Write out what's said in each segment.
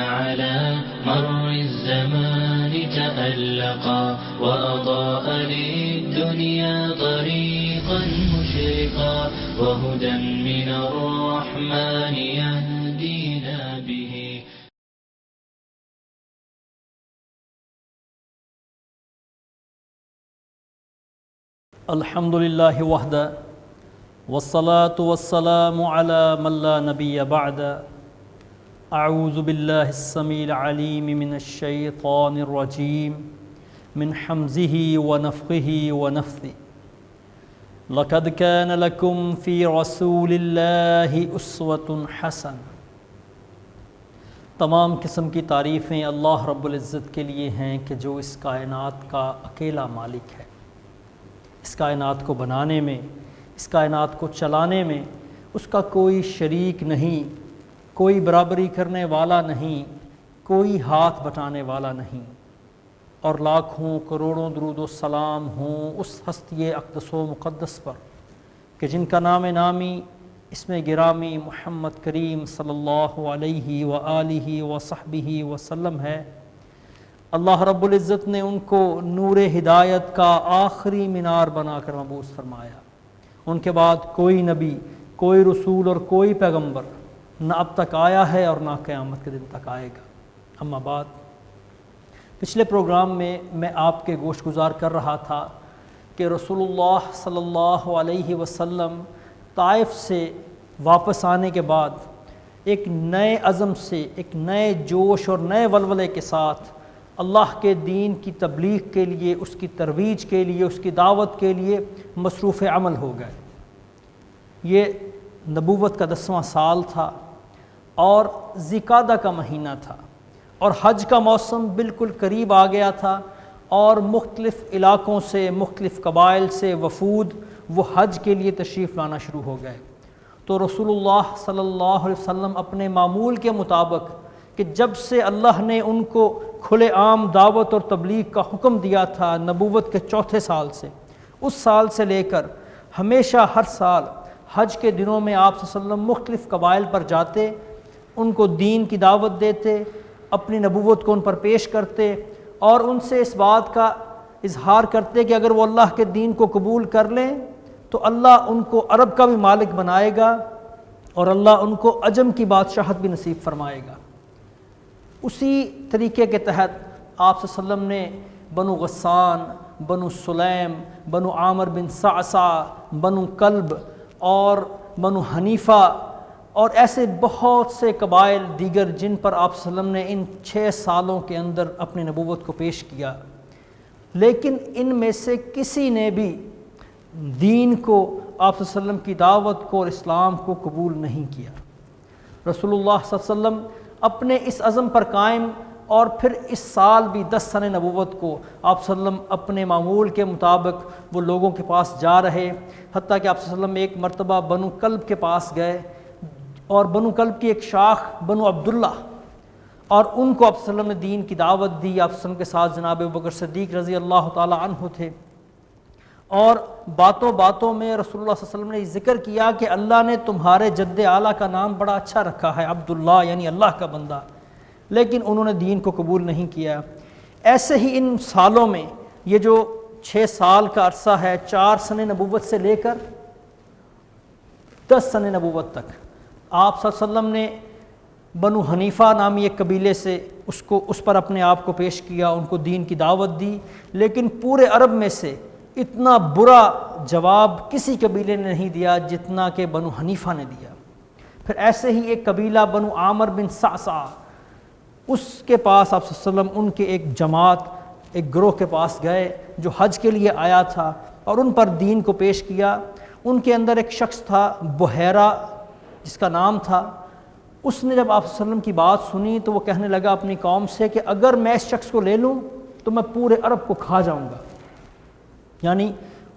على مر الزمان تألقا وأضاء للدنيا طريقا مشرقا وهدى من الرحمن يهدينا به. الحمد لله وحده والصلاة والسلام على من لا نبي بعد. اعوذ بالله السميع العليم من الشيطان الرجيم من حمزه ونفخه ونفثه. لقد كان لكم في رسول الله اسوة حسنة. تمام قسم کی تعریفیں اللہ رب العزت کے لیے ہیں کہ جو اس کائنات کا اکیلا مالک ہے. اس کائنات کو بنانے میں، اس کائنات کو چلانے میں اس کا کوئی شریک نہیں، کوئی برابری کرنے والا نہیں، کوئی ہاتھ بٹانے والا نہیں. اور لاکھوں کروڑوں درود و سلام ہوں اس ہستی اقدس و مقدس پر کہ جن کا نام نامی اسم گرامی محمد کریم صلی اللہ علیہ وآلہ وصحبہ وسلم ہے. اللہ رب العزت نے ان کو نور ہدایت کا آخری مینار بنا کر مبعوث فرمایا. ان کے بعد کوئی نبی، کوئی رسول اور کوئی پیغمبر نہ اب تک آیا ہے اور نہ قیامت کے دن تک آئے گا. اما بعد، پچھلے پروگرام میں میں آپ کے گوش گزار کر رہا تھا کہ رسول اللہ صلی اللہ علیہ وسلم طائف سے واپس آنے کے بعد ایک نئے عزم سے، ایک نئے جوش اور نئے ولولے کے ساتھ اللہ کے دین کی تبلیغ کے لیے، اس کی ترویج کے لیے، اس کی دعوت کے لیے مصروف عمل ہو گئے. یہ نبوت کا 10واں سال تھا اور ذی-قعدہ کا مہینہ تھا اور حج کا موسم بالکل قریب آ گیا تھا اور مختلف علاقوں سے، مختلف قبائل سے وفود وہ حج کے لیے تشریف لانا شروع ہو گئے. تو رسول اللہ صلی اللہ علیہ وسلم اپنے معمول کے مطابق کہ جب سے اللہ نے ان کو کھلے عام دعوت اور تبلیغ کا حکم دیا تھا نبوت کے 4تھے سال سے، اس سال سے لے کر ہمیشہ ہر سال حج کے دنوں میں آپ صلی اللہ علیہ وسلم مختلف قبائل پر جاتے، ان کو دین کی دعوت دیتے، اپنی نبوت کو ان پر پیش کرتے اور ان سے اس بات کا اظہار کرتے کہ اگر وہ اللہ کے دین کو قبول کر لیں تو اللہ ان کو عرب کا بھی مالک بنائے گا اور اللہ ان کو عجم کی بادشاہت بھی نصیب فرمائے گا. اسی طریقے کے تحت آپ صلی اللہ علیہ وسلم نے بنو غسان، بنو سلیم، بنو عامر بن صعصع، بنو کلب اور بنو حنیفہ اور ایسے بہت سے قبائل دیگر جن پر آپ صلی اللہ علیہ وسلم نے ان 6 سالوں کے اندر اپنی نبوت کو پیش کیا، لیکن ان میں سے کسی نے بھی دین کو، آپ صلی اللہ علیہ وسلم کی دعوت کو اور اسلام کو قبول نہیں کیا. رسول اللہ صلی اللہ علیہ وسلم اپنے اس عزم پر قائم اور پھر اس سال بھی 10 سنہ نبوت کو آپ صلی اللہ علیہ وسلم اپنے معمول کے مطابق وہ لوگوں کے پاس جا رہے، حتیٰ کہ آپ صلی اللہ علیہ وسلم ایک مرتبہ بنو کلب کے پاس گئے اور بنو کلب کی ایک شاخ بنو عبداللہ، اور ان کو آپ صلی اللہ علیہ وسلم نے دین کی دعوت دی. آپ صلی اللہ علیہ وسلم کے ساتھ جناب ابوبکر صدیق رضی اللہ تعالی عنہ تھے اور باتوں باتوں میں رسول اللہ صلی اللہ علیہ وسلم نے ذکر کیا کہ اللہ نے تمہارے جد اعلیٰ کا نام بڑا اچھا رکھا ہے، عبداللہ یعنی اللہ کا بندہ، لیکن انہوں نے دین کو قبول نہیں کیا. ایسے ہی ان سالوں میں یہ جو 6 سال کا عرصہ ہے، 4 سنہ نبوت سے لے کر 10 سنہ نبوت تک، آپ صلی اللہ علیہ وسلم نے بنو حنیفہ نامی ایک قبیلے سے اس پر اپنے آپ کو پیش کیا، ان کو دین کی دعوت دی، لیکن پورے عرب میں سے اتنا برا جواب کسی قبیلے نے نہیں دیا جتنا کہ بنو حنیفہ نے دیا. پھر ایسے ہی ایک قبیلہ بنو عامر بن صعصع، اس کے پاس آپ صلی اللہ علیہ وسلم ان کے ایک جماعت، ایک گروہ کے پاس گئے جو حج کے لیے آیا تھا اور ان پر دین کو پیش کیا. ان کے اندر ایک شخص تھا بحیرہ جس کا نام تھا. اس نے جب آپ صلی اللہ علیہ وسلم کی بات سنی تو وہ کہنے لگا اپنی قوم سے کہ اگر میں اس شخص کو لے لوں تو میں پورے عرب کو کھا جاؤں گا. یعنی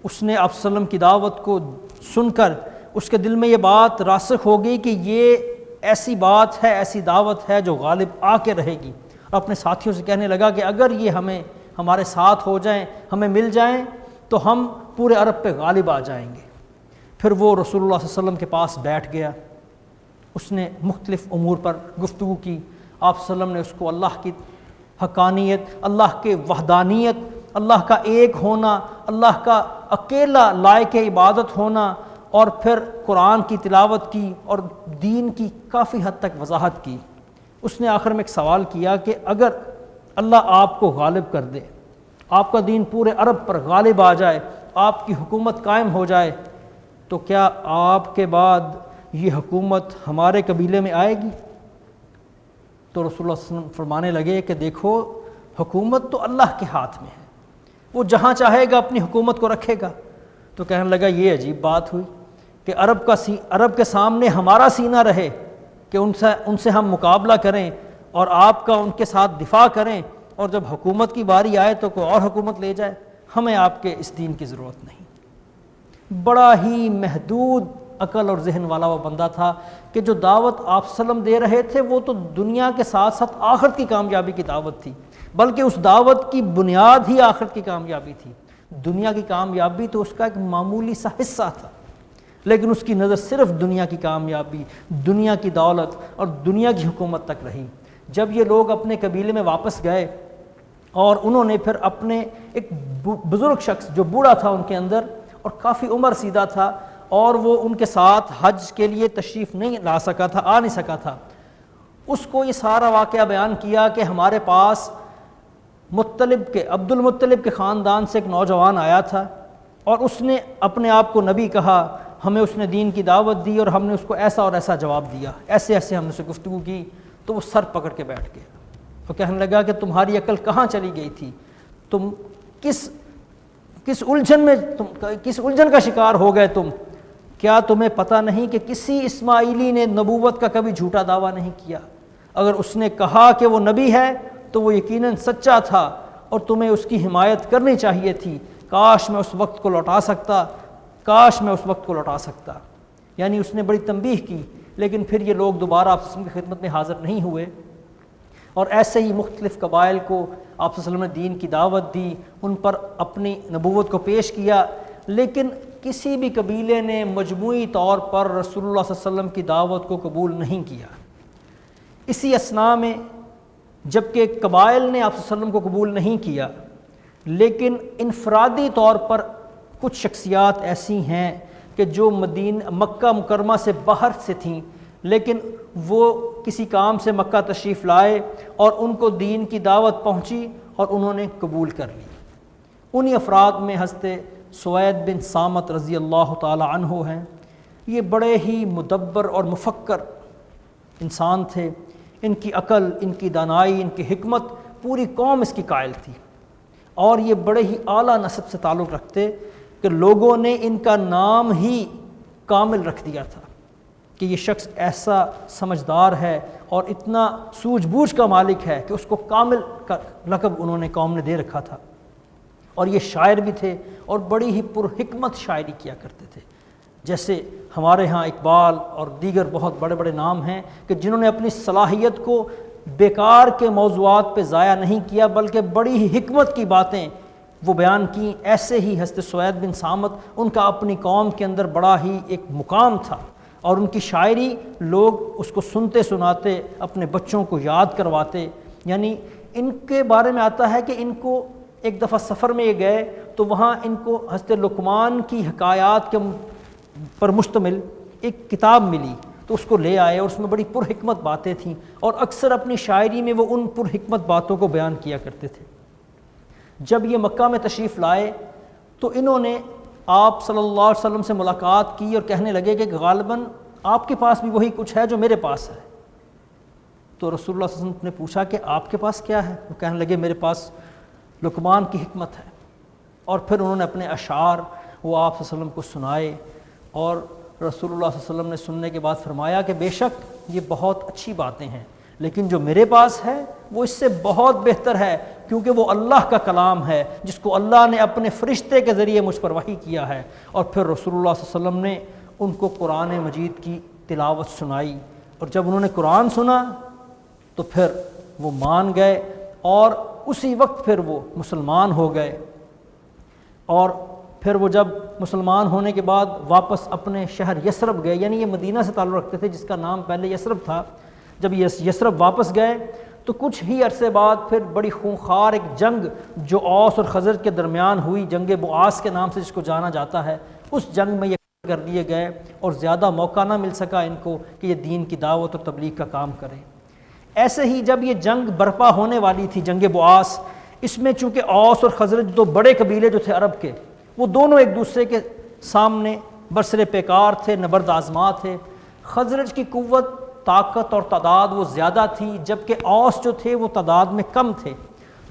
اس نے آپ صلی اللہ علیہ وسلم کی دعوت کو سن کر اس کے دل میں یہ بات راسخ ہو گئی کہ یہ ایسی بات ہے، ایسی دعوت ہے جو غالب آ کے رہے گی. اور اپنے ساتھیوں سے کہنے لگا کہ اگر یہ ہمارے ساتھ ہو جائیں، ہمیں مل جائیں تو ہم پورے عرب پہ غالب آ جائیں گے. پھر وہ رسول اللہ صلی اللہ علیہ وسلم کے پاس بیٹھ گیا. اس نے مختلف امور پر گفتگو کی. آپ صلی اللہ علیہ وسلم نے اس کو اللہ کی حقانیت، اللہ کے وحدانیت، اللہ کا ایک ہونا، اللہ کا اکیلا لائق عبادت ہونا، اور پھر قرآن کی تلاوت کی اور دین کی کافی حد تک وضاحت کی۔ اس نے آخر میں ایک سوال کیا کہ اگر اللہ آپ کو غالب کر دے، آپ کا دین پورے عرب پر غالب آ جائے، آپ کی حکومت قائم ہو جائے، تو کیا آپ کے بعد یہ حکومت ہمارے قبیلے میں آئے گی؟ تو رسول اللہ صلی اللہ علیہ وسلم فرمانے لگے کہ دیکھو، حکومت تو اللہ کے ہاتھ میں ہے، وہ جہاں چاہے گا اپنی حکومت کو رکھے گا۔ تو کہنے لگا یہ عجیب بات ہوئی کہ عرب کے سامنے ہمارا سینہ رہے کہ ان سے ہم مقابلہ کریں اور آپ کا ان کے ساتھ دفاع کریں، اور جب حکومت کی باری آئے تو کوئی اور حکومت لے جائے، ہمیں آپ کے اس دین کی ضرورت نہیں۔ بڑا ہی محدود عقل اور ذہن والا وہ بندہ تھا کہ جو دعوت آپ صلی اللہ علیہ وسلم دے رہے تھے وہ تو دنیا کے ساتھ ساتھ آخرت کی کامیابی کی دعوت تھی، بلکہ اس دعوت کی بنیاد ہی آخرت کی کامیابی تھی۔ دنیا کی کامیابی تو اس کا ایک معمولی سا حصہ تھا، لیکن اس کی نظر صرف دنیا کی کامیابی، دنیا کی دولت اور دنیا کی حکومت تک رہی۔ جب یہ لوگ اپنے قبیلے میں واپس گئے اور انہوں نے پھر اپنے ایک بزرگ شخص جو بوڑھا تھا ان کے اندر اور کافی عمر سیدھا تھا، اور وہ ان کے ساتھ حج کے لیے تشریف نہیں لا سکا تھا، آ نہیں سکا تھا، اس کو یہ سارا واقعہ بیان کیا کہ ہمارے پاس عبد المطلب کے خاندان سے ایک نوجوان آیا تھا اور اس نے اپنے آپ کو نبی کہا، ہمیں اس نے دین کی دعوت دی اور ہم نے اس کو ایسا اور ایسا جواب دیا، ایسے ایسے ہم نے اسے گفتگو کی۔ تو وہ سر پکڑ کے بیٹھ گیا اور کہنے لگا کہ تمہاری عقل کہاں چلی گئی تھی؟ تم کس الجھن کا شکار ہو گئے تم؟ کیا تمہیں پتہ نہیں کہ کسی اسماعیلی نے نبوت کا کبھی جھوٹا دعویٰ نہیں کیا؟ اگر اس نے کہا کہ وہ نبی ہے تو وہ یقیناً سچا تھا اور تمہیں اس کی حمایت کرنی چاہیے تھی۔ کاش میں اس وقت کو لوٹا سکتا۔ یعنی اس نے بڑی تنبیہ کی، لیکن پھر یہ لوگ دوبارہ آپ صلی اللہ علیہ وسلم کی خدمت میں حاضر نہیں ہوئے، اور ایسے ہی مختلف قبائل کو آپ صلی اللہ علیہ وسلم نے دین کی دعوت دی، ان پر اپنی نبوت کو پیش کیا، لیکن کسی بھی قبیلے نے مجموعی طور پر رسول اللہ صلی اللہ علیہ وسلم کی دعوت کو قبول نہیں کیا۔ اسی اثناء میں جبکہ قبائل نے آپ صلی اللہ علیہ وسلم کو قبول نہیں کیا، لیکن انفرادی طور پر کچھ شخصیات ایسی ہیں کہ جو مکہ مکرمہ سے باہر سے تھیں، لیکن وہ کسی کام سے مکہ تشریف لائے اور ان کو دین کی دعوت پہنچی اور انہوں نے قبول کر لی۔ انہی افراد میں حضرت سوید بن صامت رضی اللہ تعالی عنہ ہیں۔ یہ بڑے ہی مدبر اور مفکر انسان تھے، ان کی عقل، ان کی دانائی، ان کی حکمت پوری قوم اس کی قائل تھی، اور یہ بڑے ہی اعلیٰ نسب سے تعلق رکھتے کہ لوگوں نے ان کا نام ہی کامل رکھ دیا تھا کہ یہ شخص ایسا سمجھدار ہے اور اتنا سوجھ بوجھ کا مالک ہے کہ اس کو کامل کا لقب انہوں نے قوم نے دے رکھا تھا۔ اور یہ شاعر بھی تھے اور بڑی ہی پرحکمت شاعری کیا کرتے تھے، جیسے ہمارے ہاں اقبال اور دیگر بہت بڑے بڑے نام ہیں کہ جنہوں نے اپنی صلاحیت کو بیکار کے موضوعات پہ ضائع نہیں کیا، بلکہ بڑی ہی حکمت کی باتیں وہ بیان کیں۔ ایسے ہی حضرت سوید بن صامت، ان کا اپنی قوم کے اندر بڑا ہی ایک مقام تھا، اور ان کی شاعری لوگ اس کو سنتے سناتے اپنے بچوں کو یاد کرواتے۔ یعنی ان کے بارے میں آتا ہے کہ ان کو ایک دفعہ سفر میں یہ گئے تو وہاں ان کو حضرت لقمان کی حکایات کے پر مشتمل ایک کتاب ملی، تو اس کو لے آئے اور اس میں بڑی پرحکمت باتیں تھیں، اور اکثر اپنی شاعری میں وہ ان پرحکمت باتوں کو بیان کیا کرتے تھے۔ جب یہ مکہ میں تشریف لائے تو انہوں نے آپ صلی اللہ علیہ وسلم سے ملاقات کی اور کہنے لگے کہ غالباً آپ کے پاس بھی وہی کچھ ہے جو میرے پاس ہے۔ تو رسول اللہ صلی اللہ علیہ وسلم نے پوچھا کہ آپ کے پاس کیا ہے؟ وہ کہنے لگے میرے پاس لقمان کی حکمت ہے، اور پھر انہوں نے اپنے اشعار وہ آپ صلی اللہ علیہ وسلم کو سنائے، اور رسول اللہ صلی اللہ علیہ وسلم نے سننے کے بعد فرمایا کہ بے شک یہ بہت اچھی باتیں ہیں، لیکن جو میرے پاس ہے وہ اس سے بہت بہتر ہے، کیونکہ وہ اللہ کا کلام ہے جس کو اللہ نے اپنے فرشتے کے ذریعے مجھ پر وحی کیا ہے۔ اور پھر رسول اللہ صلی اللہ علیہ وسلم نے ان کو قرآن مجید کی تلاوت سنائی، اور جب انہوں نے قرآن سنا تو پھر وہ مان گئے، اور اسی وقت پھر وہ مسلمان ہو گئے۔ اور پھر وہ جب مسلمان ہونے کے بعد واپس اپنے شہر یثرب گئے، یعنی یہ مدینہ سے تعلق رکھتے تھے جس کا نام پہلے یثرب تھا۔ جب یثرب واپس گئے تو کچھ ہی عرصے بعد پھر بڑی خونخوار ایک جنگ جو اوس اور خزرج کے درمیان ہوئی، جنگ بعاث کے نام سے جس کو جانا جاتا ہے، اس جنگ میں یہ کر دیے گئے اور زیادہ موقع نہ مل سکا ان کو کہ یہ دین کی دعوت اور تبلیغ کا کام کریں۔ ایسے ہی جب یہ جنگ برپا ہونے والی تھی، جنگ بعاث، اس میں چونکہ اوس اور خزرج دو بڑے قبیلے جو تھے عرب کے، وہ دونوں ایک دوسرے کے سامنے برسر پیکار تھے، نبرد آزما تھے۔ خزرج کی قوت، طاقت اور تعداد وہ زیادہ تھی، جبکہ اوس جو تھے وہ تعداد میں کم تھے۔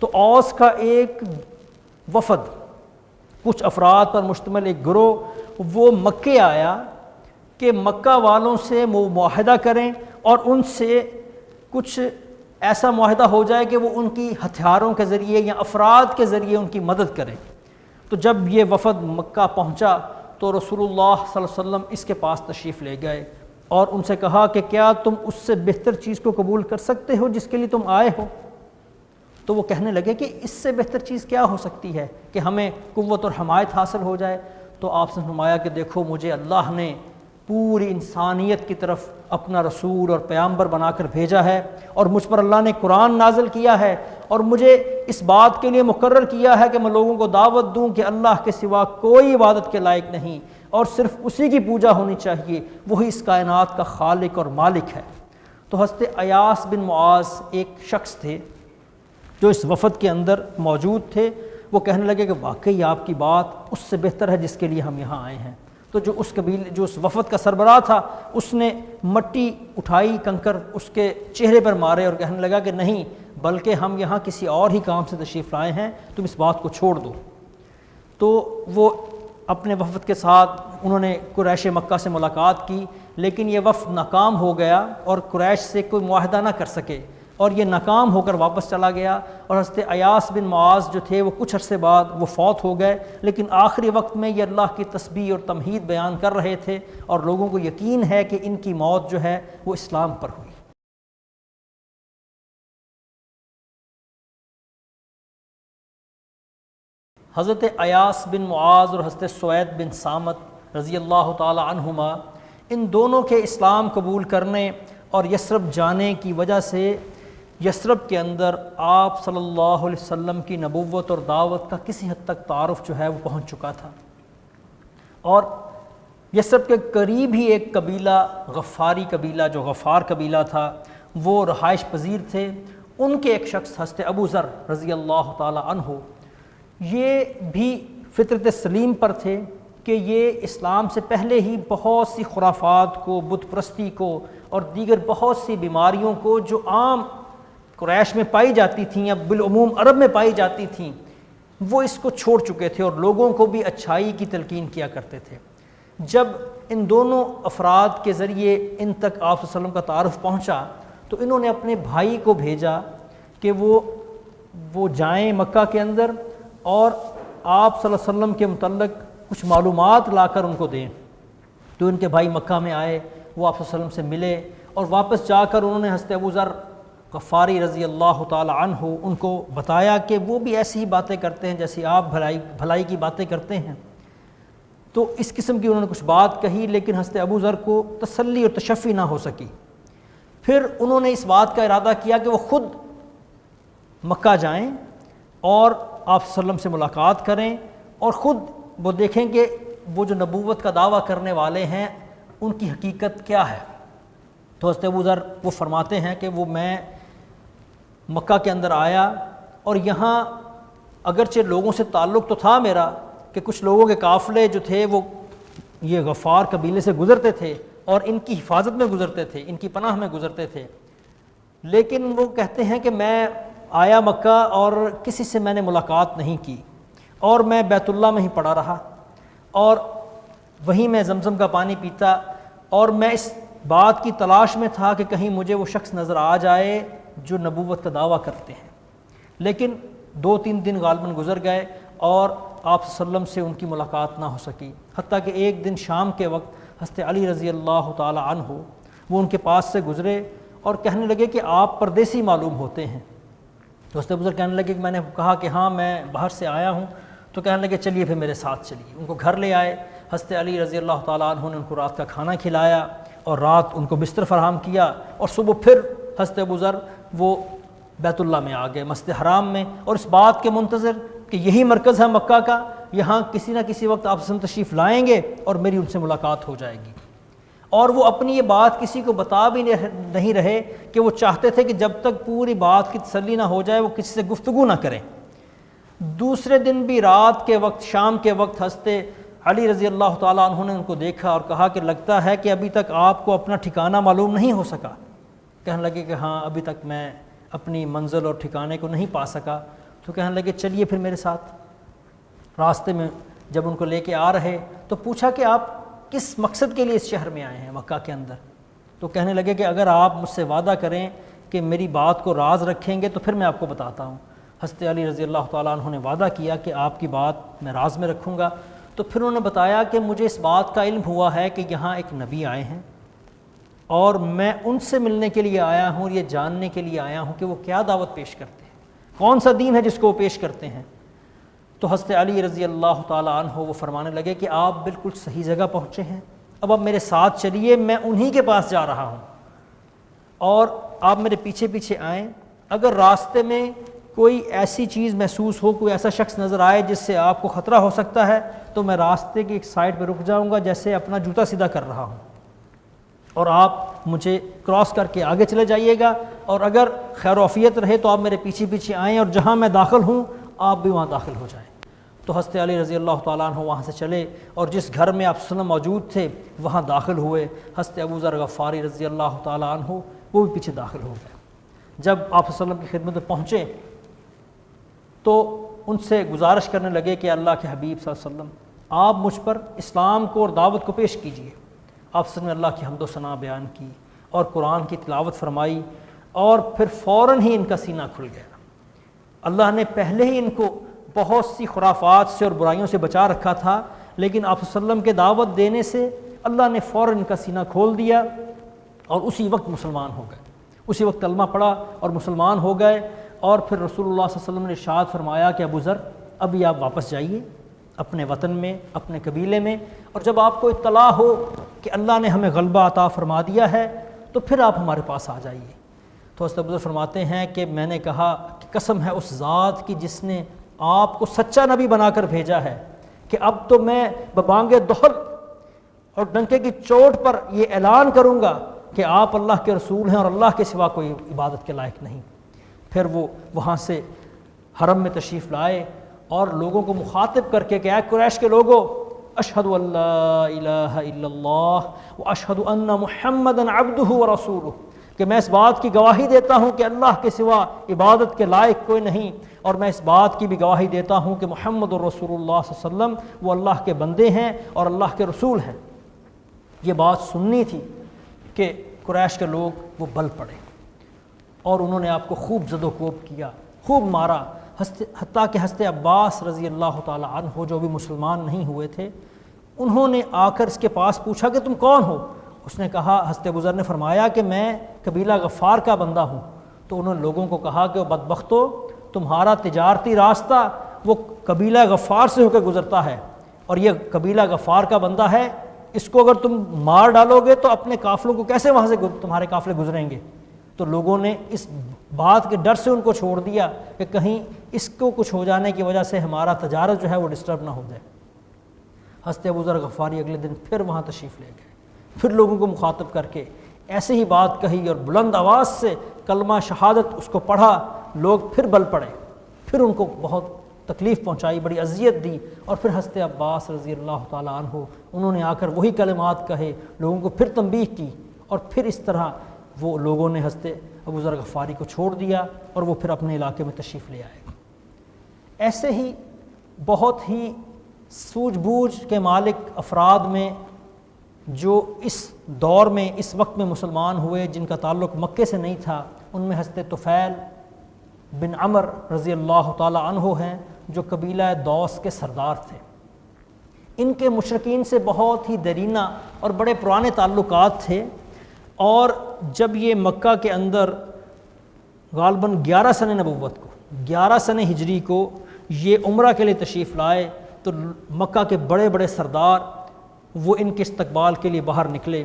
تو اوس کا ایک وفد، کچھ افراد پر مشتمل ایک گروہ، وہ مکے آیا کہ مکہ والوں سے وہ معاہدہ کریں اور ان سے کچھ ایسا معاہدہ ہو جائے کہ وہ ان کی ہتھیاروں کے ذریعے یا افراد کے ذریعے ان کی مدد کریں۔ تو جب یہ وفد مکہ پہنچا تو رسول اللہ صلی اللہ علیہ وسلم اس کے پاس تشریف لے گئے اور ان سے کہا کہ کیا تم اس سے بہتر چیز کو قبول کر سکتے ہو جس کے لیے تم آئے ہو؟ تو وہ کہنے لگے کہ اس سے بہتر چیز کیا ہو سکتی ہے کہ ہمیں قوت اور حمایت حاصل ہو جائے۔ تو آپ نے فرمایا کہ دیکھو، مجھے اللہ نے پوری انسانیت کی طرف اپنا رسول اور پیغمبر بنا کر بھیجا ہے، اور مجھ پر اللہ نے قرآن نازل کیا ہے، اور مجھے اس بات کے لیے مقرر کیا ہے کہ میں لوگوں کو دعوت دوں کہ اللہ کے سوا کوئی عبادت کے لائق نہیں اور صرف اسی کی پوجا ہونی چاہیے، وہی اس کائنات کا خالق اور مالک ہے۔ تو حضرت ایاس بن معاذ ایک شخص تھے جو اس وفد کے اندر موجود تھے، وہ کہنے لگے کہ واقعی آپ کی بات اس سے بہتر ہے جس کے لیے ہم یہاں آئے ہیں۔ تو جو اس وفد کا سربراہ تھا، اس نے مٹی اٹھائی، کنکر اس کے چہرے پر مارے اور کہنے لگا کہ نہیں، بلکہ ہم یہاں کسی اور ہی کام سے تشریف لائے ہیں، تم اس بات کو چھوڑ دو۔ تو وہ اپنے وفد کے ساتھ انہوں نے قریش مکہ سے ملاقات کی، لیکن یہ وفد ناکام ہو گیا اور قریش سے کوئی معاہدہ نہ کر سکے، اور یہ ناکام ہو کر واپس چلا گیا، اور حضرت ایاس بن معاذ جو تھے وہ کچھ عرصے بعد وہ فوت ہو گئے، لیکن آخری وقت میں یہ اللہ کی تسبیح اور تمہید بیان کر رہے تھے، اور لوگوں کو یقین ہے کہ ان کی موت جو ہے وہ اسلام پر ہوئی۔ حضرت ایاس بن معاذ اور حضرت سوید بن صامت رضی اللہ تعالی عنہما، ان دونوں کے اسلام قبول کرنے اور یثرب جانے کی وجہ سے یثرب کے اندر آپ صلی اللہ علیہ وسلم کی نبوت اور دعوت کا کسی حد تک تعارف جو ہے وہ پہنچ چکا تھا، اور یثرب کے قریب ہی ایک قبیلہ، غفاری قبیلہ، جو غفار قبیلہ تھا، وہ رہائش پذیر تھے۔ ان کے ایک شخص حضرت ابو ذر رضی اللہ تعالی عنہ، یہ بھی فطرت سلیم پر تھے کہ یہ اسلام سے پہلے ہی بہت سی خرافات کو، بت پرستی کو اور دیگر بہت سی بیماریوں کو جو عام قریش میں پائی جاتی تھیں یا بالعموم عرب میں پائی جاتی تھیں، وہ اس کو چھوڑ چکے تھے اور لوگوں کو بھی اچھائی کی تلقین کیا کرتے تھے۔ جب ان دونوں افراد کے ذریعے ان تک آپ صلی اللہ علیہ وسلم کا تعارف پہنچا تو انہوں نے اپنے بھائی کو بھیجا کہ وہ جائیں مکہ کے اندر اور آپ صلی اللہ علیہ وسلم کے متعلق کچھ معلومات لا کر ان کو دیں۔ تو ان کے بھائی مکہ میں آئے، وہ آپ صلی اللہ علیہ وسلم سے ملے، اور واپس جا کر انہوں نے حضرت ابو ذر غفاری رضی اللہ تعالی عنہ ان کو بتایا کہ وہ بھی ایسی ہی باتیں کرتے ہیں جیسی آپ بھلائی کی باتیں کرتے ہیں۔ تو اس قسم کی انہوں نے کچھ بات کہی، لیکن حضرت ابو ذر کو تسلی اور تشفی نہ ہو سکی۔ پھر انہوں نے اس بات کا ارادہ کیا کہ وہ خود مکہ جائیں اور آپ صلی اللہ علیہ وسلم سے ملاقات کریں اور خود وہ دیکھیں کہ وہ جو نبوت کا دعویٰ کرنے والے ہیں ان کی حقیقت کیا ہے۔ تو حضرت ابو ذر وہ فرماتے ہیں کہ میں مکہ کے اندر آیا اور یہاں اگرچہ لوگوں سے تعلق تو تھا میرا کہ کچھ لوگوں کے قافلے جو تھے وہ یہ غفار قبیلے سے گزرتے تھے اور ان کی حفاظت میں گزرتے تھے، ان کی پناہ میں گزرتے تھے، لیکن وہ کہتے ہیں کہ میں آیا مکہ اور کسی سے میں نے ملاقات نہیں کی، اور میں بیت اللہ میں ہی پڑا رہا اور وہیں میں زمزم کا پانی پیتا، اور میں اس بات کی تلاش میں تھا کہ کہیں مجھے وہ شخص نظر آ جائے جو نبوت کا دعویٰ کرتے ہیں۔ لیکن 2-3 دن غالباً گزر گئے اور آپ صلی اللہ علیہ وسلم سے ان کی ملاقات نہ ہو سکی، حتیٰ کہ ایک دن شام کے وقت حضرت علی رضی اللہ تعالی عنہ وہ ان کے پاس سے گزرے اور کہنے لگے کہ آپ پردیسی معلوم ہوتے ہیں۔ تو حضرت ابو ذر کہنے لگے کہ میں نے کہا کہ ہاں میں باہر سے آیا ہوں۔ تو کہنے لگے چلیے پھر میرے ساتھ چلیے۔ ان کو گھر لے آئے، حضرت علی رضی اللہ تعالیٰ عنہ نے ان کو رات کا کھانا کھلایا اور رات ان کو بستر فراہم کیا، اور صبح پھر حضرت ابو ذر وہ بیت اللہ میں آ گئے، مسجد حرام میں، اور اس بات کے منتظر کہ یہی مرکز ہے مکہ کا، یہاں کسی نہ کسی وقت آپ تشریف لائیں گے اور میری ان سے ملاقات ہو جائے گی۔ اور وہ اپنی یہ بات کسی کو بتا بھی نہیں رہے کہ وہ چاہتے تھے کہ جب تک پوری بات کی تسلی نہ ہو جائے وہ کسی سے گفتگو نہ کریں۔ دوسرے دن بھی رات کے وقت، شام کے وقت حضرت علی رضی اللہ تعالیٰ عنہ نے ان کو دیکھا اور کہا کہ لگتا ہے کہ ابھی تک آپ کو اپنا ٹھکانہ معلوم نہیں ہو سکا۔ کہنے لگے کہ ہاں ابھی تک میں اپنی منزل اور ٹھکانے کو نہیں پا سکا۔ تو کہنے لگے چلیے پھر میرے ساتھ۔ راستے میں جب ان کو لے کے آ رہے تو پوچھا کہ آپ کس مقصد کے لیے اس شہر میں آئے ہیں مکہ کے اندر؟ تو کہنے لگے کہ اگر آپ مجھ سے وعدہ کریں کہ میری بات کو راز رکھیں گے تو پھر میں آپ کو بتاتا ہوں۔ حضرت علی رضی اللہ تعالیٰ عنہ نے وعدہ کیا کہ آپ کی بات میں راز میں رکھوں گا۔ تو پھر انہوں نے بتایا کہ مجھے اس بات کا علم ہوا ہے کہ یہاں ایک نبی آئے ہیں اور میں ان سے ملنے کے لیے آیا ہوں، یہ جاننے کے لیے آیا ہوں کہ وہ کیا دعوت پیش کرتے ہیں، کون سا دین ہے جس کو وہ پیش کرتے ہیں۔ تو حضرت علی رضی اللہ تعالیٰ عنہ وہ فرمانے لگے کہ آپ بالکل صحیح جگہ پہنچے ہیں، اب میرے ساتھ چلیے، میں انہی کے پاس جا رہا ہوں اور آپ میرے پیچھے پیچھے آئیں۔ اگر راستے میں کوئی ایسی چیز محسوس ہو، کوئی ایسا شخص نظر آئے جس سے آپ کو خطرہ ہو سکتا ہے تو میں راستے کی ایک سائڈ پہ رک جاؤں گا جیسے اپنا جوتا سیدھا کر رہا ہوں، اور آپ مجھے کراس کر کے آگے چلے جائیے گا، اور اگر خیر و عافیت رہے تو آپ میرے پیچھے پیچھے آئیں اور جہاں میں داخل ہوں آپ بھی وہاں داخل ہو جائیں۔ تو حضرت علی رضی اللہ تعالیٰ عنہ وہاں سے چلے اور جس گھر میں آپ وسلم موجود تھے وہاں داخل ہوئے۔ حضرت ابو ذر غفاری رضی اللہ تعالیٰ عنہ وہ بھی پیچھے داخل ہو گئے۔ جب آپ وسلم کی خدمت میں پہنچے تو ان سے گزارش کرنے لگے کہ اللہ کے حبیب صلی اللہ علیہ وسلم آپ مجھ پر اسلام کو اور دعوت کو پیش کیجیے۔ آپ وسلم نے اللہ کی حمد و ثنا بیان کی اور قرآن کی تلاوت فرمائی، اور پھر فوراً ہی ان کا سینہ کھل گیا۔ اللہ نے پہلے ہی ان کو بہت سی خرافات سے اور برائیوں سے بچا رکھا تھا، لیکن آپ وسلم کے دعوت دینے سے اللہ نے فوراً ان کا سینہ کھول دیا اور اسی وقت مسلمان ہو گئے، اسی وقت کلمہ پڑھا اور مسلمان ہو گئے۔ اور پھر رسول اللہ صلی اللہ علیہ وسلم نے ارشاد فرمایا کہ ابو ذر ابھی آپ واپس جائیے اپنے وطن میں، اپنے قبیلے میں، اور جب آپ کو اطلاع ہو کہ اللہ نے ہمیں غلبہ عطا فرما دیا ہے تو پھر آپ ہمارے پاس آ جائیے۔ تو حضرت ابو ذر فرماتے ہیں کہ میں نے کہا کہ قسم ہے اس ذات کی جس نے آپ کو سچا نبی بنا کر بھیجا ہے کہ اب تو میں ببانگ دہل اور ڈنکے کی چوٹ پر یہ اعلان کروں گا کہ آپ اللہ کے رسول ہیں اور اللہ کے سوا کوئی عبادت کے لائق نہیں۔ پھر وہ وہاں سے حرم میں تشریف لائے اور لوگوں کو مخاطب کر کے کہ اے قریش کے لوگو، اشہد ان لا الہ الا اللہ واشہد ان محمدا عبدہ ورسولہ، کہ میں اس بات کی گواہی دیتا ہوں کہ اللہ کے سوا عبادت کے لائق کوئی نہیں، اور میں اس بات کی بھی گواہی دیتا ہوں کہ محمد الرسول اللہ صلی اللہ علیہ وسلم وہ اللہ کے بندے ہیں اور اللہ کے رسول ہیں۔ یہ بات سننی تھی کہ قریش کے لوگ وہ بل پڑے اور انہوں نے آپ کو خوب زد و کوب کیا، خوب مارا، حتیٰ کہ حضرت عباس رضی اللہ تعالی عنہ جو بھی مسلمان نہیں ہوئے تھے انہوں نے آ کر اس کے پاس پوچھا کہ تم کون ہو؟ اس نے کہا، حضرت ابو ذر نے فرمایا کہ میں قبیلہ غفار کا بندہ ہوں۔ تو انہوں نے لوگوں کو کہا کہ بدبختو، تمہارا تجارتی راستہ وہ قبیلہ غفار سے ہو کے گزرتا ہے، اور یہ قبیلہ غفار کا بندہ ہے، اس کو اگر تم مار ڈالو گے تو اپنے قافلوں کو کیسے وہاں سے تمہارے قافلے گزریں گے؟ تو لوگوں نے اس بات کے ڈر سے ان کو چھوڑ دیا کہ کہیں اس کو کچھ ہو جانے کی وجہ سے ہمارا تجارت جو ہے وہ ڈسٹرب نہ ہو جائے۔ حضرت ابو ذر غفاری اگلے دن پھر وہاں تشریف لے گئے، پھر لوگوں کو مخاطب کر کے ایسے ہی بات کہی اور بلند آواز سے کلمہ شہادت اس کو پڑھا۔ لوگ پھر بل پڑے، پھر ان کو بہت تکلیف پہنچائی، بڑی اذیت دی، اور پھر حضرت عباس رضی اللہ تعالیٰ عنہ انہوں نے آ کر وہی کلمات کہے، لوگوں کو پھر تنبیہ کی، اور پھر اس طرح وہ لوگوں نے حضرت ابو ذر غفاری کو چھوڑ دیا اور وہ پھر اپنے علاقے میں تشریف لے آئے۔ ایسے ہی بہت ہی سوجھ بوجھ کے مالک افراد میں جو اس دور میں اس وقت میں مسلمان ہوئے جن کا تعلق مکے سے نہیں تھا، ان میں حضرت طفیل بن عمر رضی اللہ تعالی عنہ ہیں جو قبیلہ دوس کے سردار تھے۔ ان کے مشرکین سے بہت ہی دیرینہ اور بڑے پرانے تعلقات تھے، اور جب یہ مکہ کے اندر غالباً 11 سنہ نبوت کو 11 سنہ ہجری کو یہ عمرہ کے لیے تشریف لائے تو مکہ کے بڑے بڑے سردار وہ ان کے استقبال کے لیے باہر نکلے،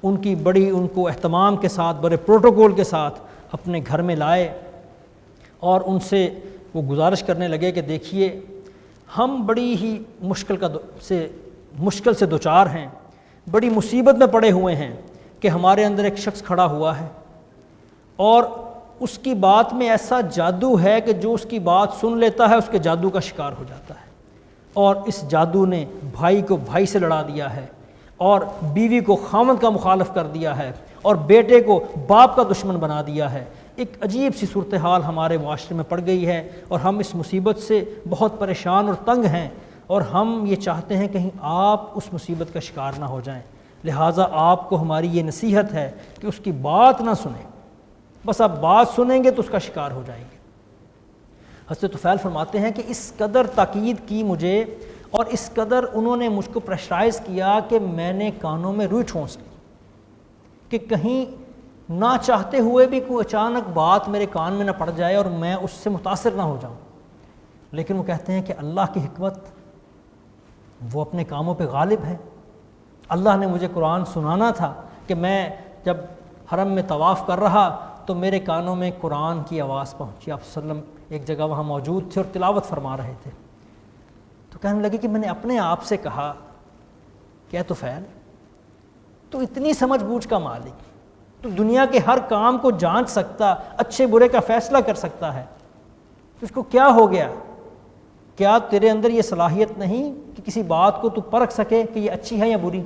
ان کو اہتمام کے ساتھ بڑے پروٹوکول کے ساتھ اپنے گھر میں لائے اور ان سے وہ گزارش کرنے لگے کہ دیکھیے ہم بڑی ہی مشکل سے دوچار ہیں، بڑی مصیبت میں پڑے ہوئے ہیں کہ ہمارے اندر ایک شخص کھڑا ہوا ہے اور اس کی بات میں ایسا جادو ہے کہ جو اس کی بات سن لیتا ہے اس کے جادو کا شکار ہو جاتا ہے، اور اس جادو نے بھائی کو بھائی سے لڑا دیا ہے اور بیوی کو خاوند کا مخالف کر دیا ہے اور بیٹے کو باپ کا دشمن بنا دیا ہے۔ ایک عجیب سی صورتحال ہمارے معاشرے میں پڑ گئی ہے اور ہم اس مصیبت سے بہت پریشان اور تنگ ہیں، اور ہم یہ چاہتے ہیں کہیں آپ اس مصیبت کا شکار نہ ہو جائیں، لہٰذا آپ کو ہماری یہ نصیحت ہے کہ اس کی بات نہ سنیں، بس آپ بات سنیں گے تو اس کا شکار ہو جائیں گے۔ حضرت طفیل فرماتے ہیں کہ اس قدر تاکید کی مجھے اور اس قدر انہوں نے مجھ کو پریشرائز کیا کہ میں نے کانوں میں روئی ٹھونس لی کہ کہیں نہ چاہتے ہوئے بھی کوئی اچانک بات میرے کان میں نہ پڑ جائے اور میں اس سے متاثر نہ ہو جاؤں۔ لیکن وہ کہتے ہیں کہ اللہ کی حکمت وہ اپنے کاموں پہ غالب ہے۔ اللہ نے مجھے قرآن سنانا تھا کہ میں جب حرم میں طواف کر رہا تو میرے کانوں میں قرآن کی آواز پہنچی۔ آپ صلی اللہ علیہ وسلم ایک جگہ وہاں موجود تھے اور تلاوت فرما رہے تھے، تو کہنے لگے کہ میں نے اپنے آپ سے کہا کہ اے طفیل تو اتنی سمجھ بوجھ کا مالک، تو دنیا کے ہر کام کو جانچ سکتا، اچھے برے کا فیصلہ کر سکتا ہے، تو اس کو کیا ہو گیا؟ کیا تیرے اندر یہ صلاحیت نہیں کہ کسی بات کو تو پرکھ سکے کہ یہ اچھی ہے یا بری؟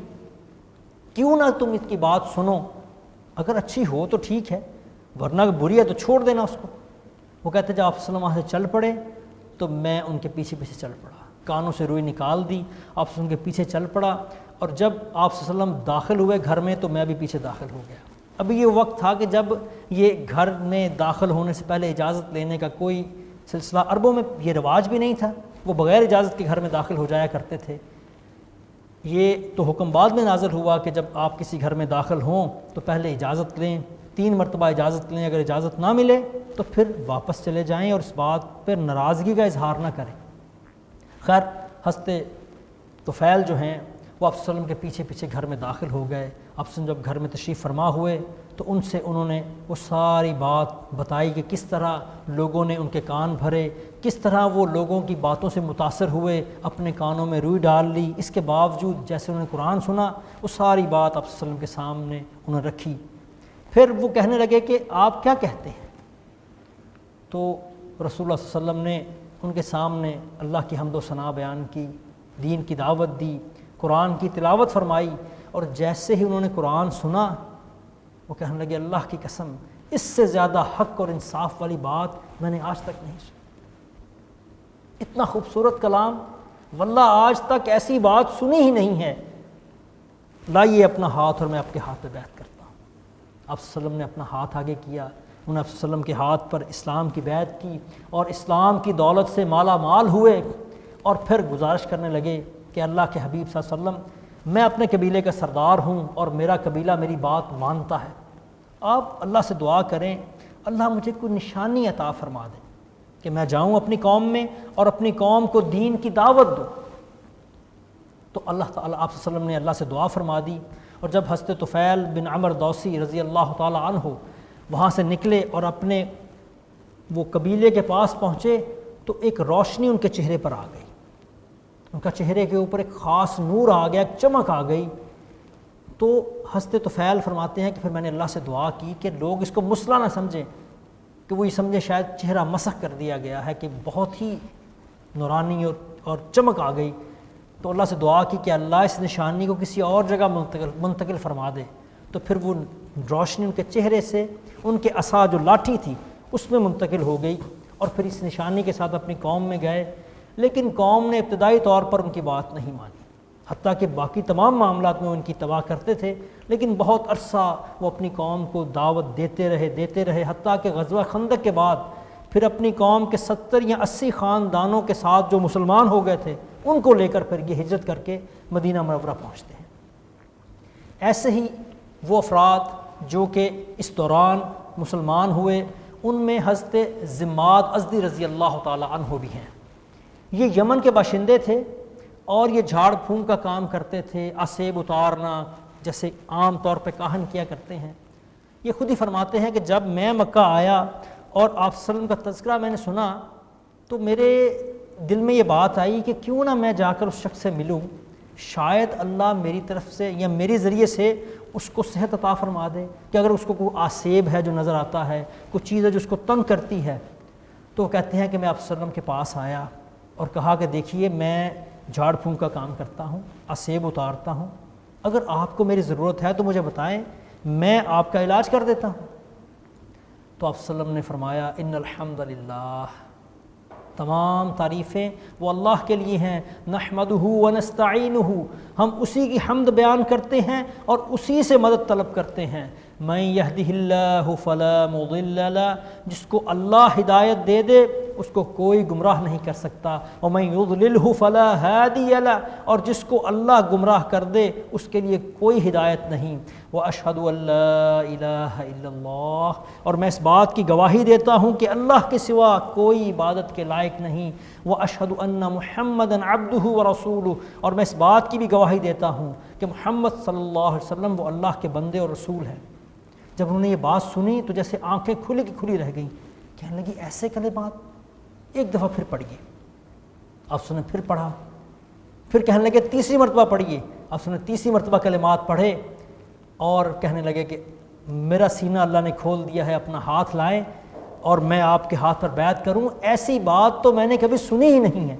کیوں نہ تم اس کی بات سنو، اگر اچھی ہو تو ٹھیک ہے ورنہ بری ہے تو چھوڑ دینا اس کو۔ وہ کہتے جب آپ صلی اللہ علیہ وسلم سے چل پڑے تو میں ان کے پیچھے پیچھے چل پڑا، کانوں سے روئی نکال دی، آپ ان کے پیچھے چل پڑا، اور جب آپ صلی اللہ علیہ وسلم داخل ہوئے گھر میں تو میں بھی پیچھے داخل ہو گیا۔ ابھی یہ وقت تھا کہ جب یہ گھر میں داخل ہونے سے پہلے اجازت لینے کا کوئی سلسلہ، عربوں میں یہ رواج بھی نہیں تھا، وہ بغیر اجازت کے گھر میں داخل ہو جایا کرتے تھے۔ یہ تو حکم بعد میں نازل ہوا کہ جب آپ کسی گھر میں داخل ہوں تو پہلے اجازت لیں، 3 مرتبہ اجازت لیں، اگر اجازت نہ ملے تو پھر واپس چلے جائیں اور اس بات پر ناراضگی کا اظہار نہ کریں۔ خیر حضرت طفیل جو ہیں وہ آپ صلی اللہ علیہ وسلم کے پیچھے پیچھے گھر میں داخل ہو گئے۔ آپ صلی اللہ علیہ وسلم جب گھر میں تشریف فرما ہوئے تو ان سے انہوں نے وہ ساری بات بتائی کہ کس طرح لوگوں نے ان کے کان بھرے، کس طرح وہ لوگوں کی باتوں سے متاثر ہوئے، اپنے کانوں میں روئی ڈال لی، اس کے باوجود جیسے انہوں نے قرآن سنا وہ ساری بات آپ صلی اللہ علیہ وسلم کے سامنے انہوں نے رکھی۔ پھر وہ کہنے لگے کہ آپ کیا کہتے ہیں؟ تو رسول اللہ صلی اللہ علیہ وسلم نے ان کے سامنے اللہ کی حمد و ثنا بیان کی، دین کی دعوت دی، قرآن کی تلاوت فرمائی، اور جیسے ہی انہوں نے قرآن سنا وہ کہنے لگے اللہ کی قسم اس سے زیادہ حق اور انصاف والی بات میں نے آج تک نہیں سنی، اتنا خوبصورت کلام واللہ آج تک ایسی بات سنی ہی نہیں ہے۔ لائیے اپنا ہاتھ اور میں آپ کے ہاتھ پہ بیعت کرتا ہوں۔ آپ صلی اللہ علیہ وسلم نے اپنا ہاتھ آگے کیا، انہوں نے آپ صلی اللہ علیہ وسلم کے ہاتھ پر اسلام کی بیعت کی اور اسلام کی دولت سے مالا مال ہوئے، اور پھر گزارش کرنے لگے کہ اللہ کے حبیب صلی اللہ علیہ وسلم میں اپنے قبیلے کا سردار ہوں اور میرا قبیلہ میری بات مانتا ہے، آپ اللہ سے دعا کریں اللہ مجھے کوئی نشانی عطا فرما دیں کہ میں جاؤں اپنی قوم میں اور اپنی قوم کو دین کی دعوت دوں۔ تو اللہ تعالیٰ آپ صلی اللہ علیہ وسلم نے اللہ سے دعا فرما دی، اور جب حضرت طفیل بن عمر دوسی رضی اللہ تعالیٰ عنہ وہاں سے نکلے اور اپنے وہ قبیلے کے پاس پہنچے تو ایک روشنی ان کے چہرے پر آ گئی، ان کا چہرے کے اوپر ایک خاص نور آ گیا، ایک چمک آ گئی۔ تو حضرت طفیل فرماتے ہیں کہ پھر میں نے اللہ سے دعا کی کہ لوگ اس کو مسئلہ نہ سمجھیں، کہ وہ یہ سمجھے شاید چہرہ مسخ کر دیا گیا ہے، کہ بہت ہی نورانی اور چمک آ گئی۔ تو اللہ سے دعا کی کہ اللہ اس نشانی کو کسی اور جگہ منتقل فرما دے۔ تو پھر وہ روشنی ان کے چہرے سے ان کے عصا جو لاٹھی تھی اس میں منتقل ہو گئی، اور پھر اس نشانی کے ساتھ اپنی قوم میں گئے، لیکن قوم نے ابتدائی طور پر ان کی بات نہیں مانی، حتیٰ کہ باقی تمام معاملات میں وہ ان کی تباہ کرتے تھے، لیکن بہت عرصہ وہ اپنی قوم کو دعوت دیتے رہے، حتیٰ کہ غزوہ خندق کے بعد پھر اپنی قوم کے 70 یا 80 خاندانوں کے ساتھ جو مسلمان ہو گئے تھے ان کو لے کر پھر یہ ہجرت کر کے مدینہ منورہ پہنچتے ہیں۔ ایسے ہی وہ افراد جو کہ اس دوران مسلمان ہوئے ان میں حضرت ضماد ازدی رضی اللہ تعالی عنہ بھی ہیں۔ یہ یمن کے باشندے تھے اور یہ جھاڑ پھونک کا کام کرتے تھے، اسیب اتارنا، جیسے عام طور پہ کاہن کیا کرتے ہیں۔ یہ خود ہی فرماتے ہیں کہ جب میں مکہ آیا اور آپ صلی اللہ علیہ وسلم کا تذکرہ میں نے سنا تو میرے دل میں یہ بات آئی کہ کیوں نہ میں جا کر اس شخص سے ملوں، شاید اللہ میری طرف سے یا میرے ذریعے سے اس کو صحت عطا فرما دے، کہ اگر اس کو کوئی آسیب ہے جو نظر آتا ہے، کوئی چیز ہے جو اس کو تنگ کرتی ہے۔ تو وہ کہتے ہیں کہ میں آپ صلی اللہ علیہ وسلم کے پاس آیا اور کہا کہ دیکھیے میں جھاڑ پھونک کا کام کرتا ہوں، آسیب اتارتا ہوں، اگر آپ کو میری ضرورت ہے تو مجھے بتائیں، میں آپ کا علاج کر دیتا ہوں۔ تو آپ صلی اللہ علیہ وسلم نے فرمایا ان الحمدللہ، تمام تعریفیں وہ اللہ کے لیے ہیں، نحمدہ ونستعینہ، ہم اسی کی حمد بیان کرتے ہیں اور اسی سے مدد طلب کرتے ہیں۔ من یہدہ اللہ فلا مضل لہ، جس کو اللہ ہدایت دے دے اس کو کوئی گمراہ نہیں کر سکتا، ومن یضللہ فلا ہادی لہ، اور جس کو اللہ گمراہ کر دے اس کے لیے کوئی ہدایت نہیں۔ واشہد ان لا الہ الا اللہ، اور میں اس بات کی گواہی دیتا ہوں کہ اللہ کے سوا کوئی عبادت کے لائق نہیں۔ واشہد ان محمدا عبدہ ورسولہ، اور میں اس بات کی بھی گواہی دیتا ہوں کہ محمد صلی اللہ علیہ وسلم وہ اللہ کے بندے اور رسول ہیں۔ جب انہوں نے یہ بات سنی تو جیسے آنکھیں کھلی کی کھلی رہ گئیں، کہنے لگی ایسے کلمات، ایک دفعہ پھر پڑھیے۔ آپ نے پھر پڑھا، پھر کہنے لگے تیسری مرتبہ پڑھیے۔ آپ نے تیسری مرتبہ کلمات پڑھے اور کہنے لگے کہ میرا سینہ اللہ نے کھول دیا ہے، اپنا ہاتھ لائیں اور میں آپ کے ہاتھ پر بیعت کروں، ایسی بات تو میں نے کبھی سنی ہی نہیں ہے۔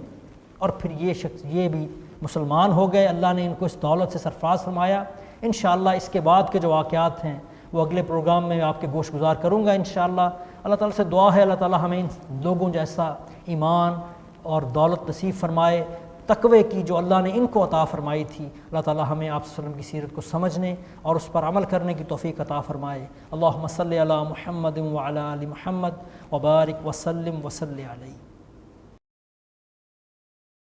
اور پھر یہ شخص یہ بھی مسلمان ہو گئے، اللہ نے ان کو اس دولت سے سرفراز فرمایا۔ انشاءاللہ اس کے بعد کے جو واقعات ہیں وہ اگلے پروگرام میں آپ کے گوش گزار کروں گا انشاءاللہ۔ اللہ تعالیٰ سے دعا ہے اللہ تعالیٰ ہمیں ان لوگوں جیسا ایمان اور دولت نصیب فرمائے، تقوی کی جو اللہ نے ان کو عطا فرمائی تھی۔ اللہ تعالیٰ ہمیں آپ صلی اللہ علیہ وسلم کی سیرت کو سمجھنے اور اس پر عمل کرنے کی توفیق عطا فرمائے۔ اللہم صلی علی محمد وعلی آل محمد وبارک وسلم وصلی علیہ۔